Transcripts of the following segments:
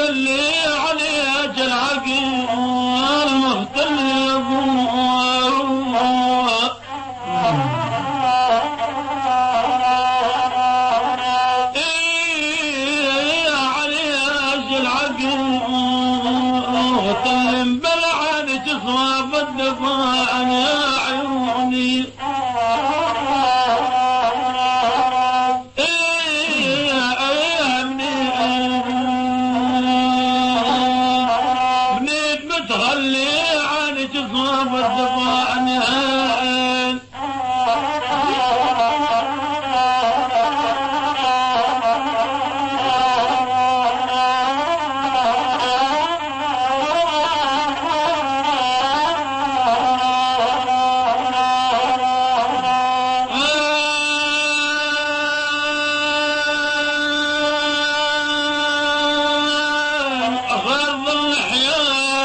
اللي عليك العقل المهتم عليك العقل مهتم بلعن تصواب الدفاع يا عيوني تغلي عن تصوب الدفاع نهان غرض الحياة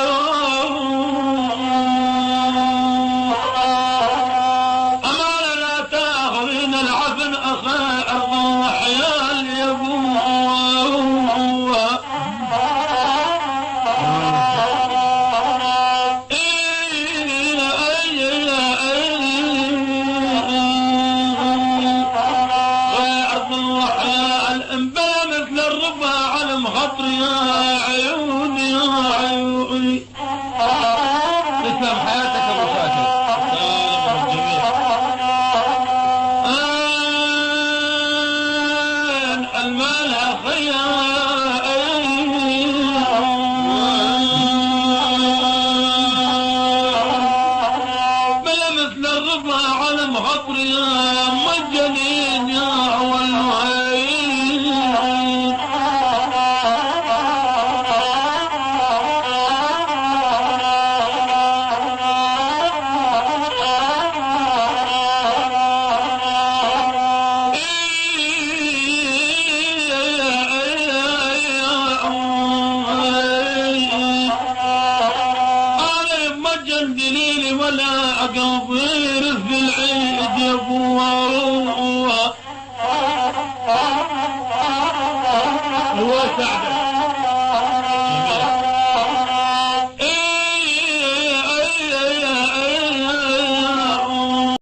أمانة لا تأخذين العفن أخا أرض الحياة يبوه الانبلا مثل الربا على مخطر يا عيوني يا عيوني. تسلم حياتك ابو شاشة. سلام الجميع. المال خيال بلا مثل الربا على مخطر يا مجانين يا والوهين. دليلي ولا أقاطير في العيد يا ابوه. الله يساعدك.